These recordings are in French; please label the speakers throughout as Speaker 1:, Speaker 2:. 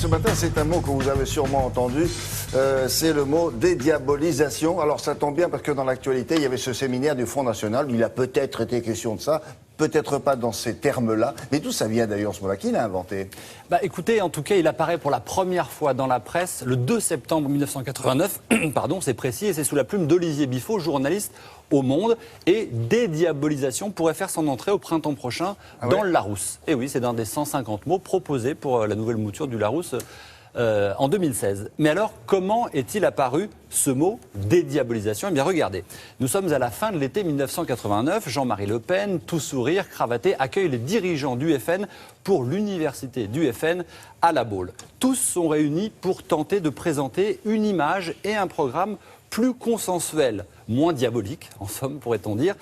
Speaker 1: ce matin, c'est un mot que vous avez sûrement entendu, c'est le mot dédiabolisation. Alors ça tombe bien parce que dans l'actualité, il y avait ce séminaire du Front National, il a peut-être été question de ça, peut-être pas dans ces termes-là, mais d'où ça vient d'ailleurs ce mot-là? Qui l'a inventé?
Speaker 2: Écoutez, en tout cas, il apparaît pour la première fois dans la presse le 2 septembre 1989, pardon, c'est précis, et c'est sous la plume d'Olivier Biffaud, journaliste au Monde, et dédiabolisation pourrait faire son entrée au printemps prochain dans le Larousse. Et oui, c'est d'un des 150 mots proposés pour la nouvelle mouture du Larousse en 2016. Mais alors, comment est-il apparu ce mot dédiabolisation? Eh bien, regardez, nous sommes à la fin de l'été 1989. Jean-Marie Le Pen, tout sourire, cravaté, accueille les dirigeants du FN pour l'université du FN à La Baule. Tous sont réunis pour tenter de présenter une image et un programme plus consensuel, moins diabolique, en somme, pourrait-on dire,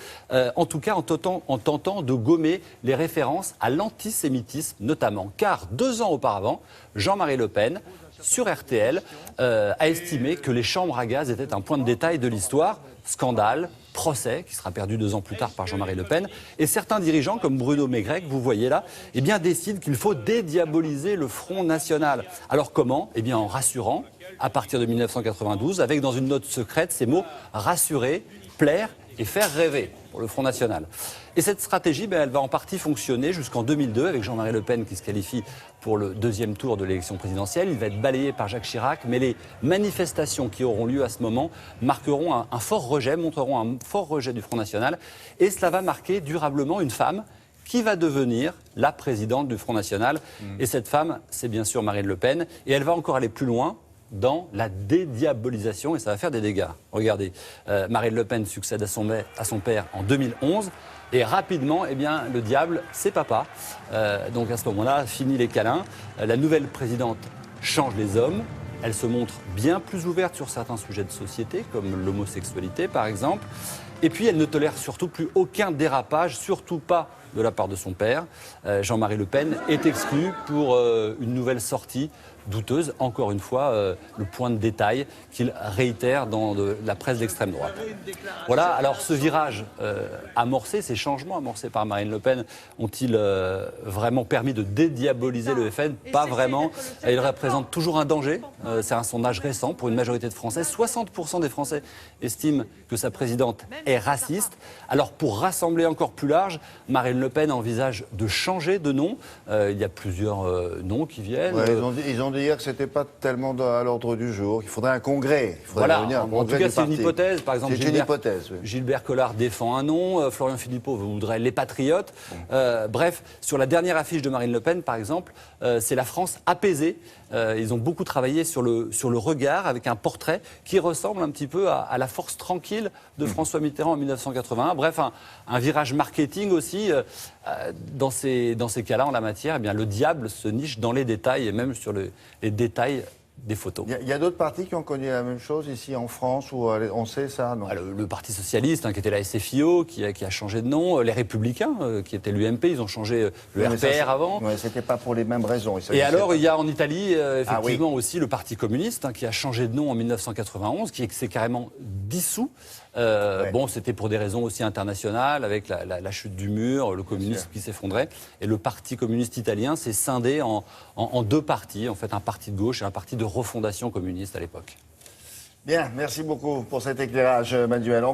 Speaker 2: en tout cas en tentant de gommer les références à l'antisémitisme notamment. Car 2 ans auparavant, Jean-Marie Le Pen, sur RTL, a estimé que les chambres à gaz étaient un point de détail de l'histoire. Scandale, procès, qui sera perdu 2 ans plus tard par Jean-Marie Le Pen. Et certains dirigeants, comme Bruno Maigret, que vous voyez là, eh bien, décident qu'il faut dédiaboliser le Front National. Alors comment? Eh bien, en rassurant, à partir de 1992, avec dans une note secrète ces mots « rassurer »,« plaire » et « faire rêver » pour le Front National. Et cette stratégie, elle va en partie fonctionner jusqu'en 2002 avec Jean-Marie Le Pen qui se qualifie pour le 2e tour de l'élection présidentielle. Il va être balayé par Jacques Chirac, mais les manifestations qui auront lieu à ce moment marqueront un fort rejet, montreront un fort rejet du Front National. Et cela va marquer durablement une femme qui va devenir la présidente du Front National. Et cette femme, c'est bien sûr Marine Le Pen. Et elle va encore aller plus loin dans la dédiabolisation, et ça va faire des dégâts. Regardez, Marine Le Pen succède à son père en 2011, et rapidement, eh bien, le diable, c'est papa. Donc à ce moment-là, fini les câlins. La nouvelle présidente change les hommes. Elle se montre bien plus ouverte sur certains sujets de société, comme l'homosexualité par exemple. Et puis elle ne tolère surtout plus aucun dérapage, surtout pas de la part de son père. Jean-Marie Le Pen est exclu pour une nouvelle sortie douteuse, encore une fois, le point de détail qu'il réitère dans la presse d'extrême droite. Voilà, alors ce virage amorcé, ces changements amorcés par Marine Le Pen, ont-ils vraiment permis de dédiaboliser le FN? Pas vraiment. Il représente toujours un danger. C'est un sondage récent pour une majorité de Français. 60% des Français estiment que sa présidente est raciste. Alors pour rassembler encore plus large, Marine Le Pen envisage de changer de nom. Il y a plusieurs noms qui viennent.
Speaker 1: Ouais, ils ont dit hier que ce n'était pas tellement à l'ordre du jour, qu'il faudrait un congrès.
Speaker 2: Voilà, en tout cas c'est une hypothèse. Par exemple,
Speaker 1: Gilbert
Speaker 2: Collard défend un nom, Florian Philippot voudrait les Patriotes. Bref, sur la dernière affiche de Marine Le Pen, par exemple, c'est la France apaisée. Ils ont beaucoup travaillé sur le regard, avec un portrait qui ressemble un petit peu à la force tranquille de François Mitterrand en 1981. Bref, un virage marketing aussi. Dans ces cas-là, en la matière, eh bien, le diable se niche dans les détails, et même sur les détails des photos.
Speaker 1: Il y a d'autres partis qui ont connu la même chose ici en France, où on sait ça, non?
Speaker 2: Le Parti Socialiste, qui était la SFIO, qui a changé de nom. Les Républicains, qui étaient l'UMP, ils ont changé le RPR avant.
Speaker 1: Oui, c'était pas pour les mêmes raisons.
Speaker 2: Et alors, il y a en Italie, effectivement, aussi le Parti communiste, qui a changé de nom en 1991, qui s'est carrément dissous. Bon, c'était pour des raisons aussi internationales, avec la chute du mur, le communisme qui s'effondrait. Et le Parti communiste italien s'est scindé en 2 partis, en fait, un parti de gauche et un parti de refondation communiste à l'époque.
Speaker 1: Bien, merci beaucoup pour cet éclairage, Manuel.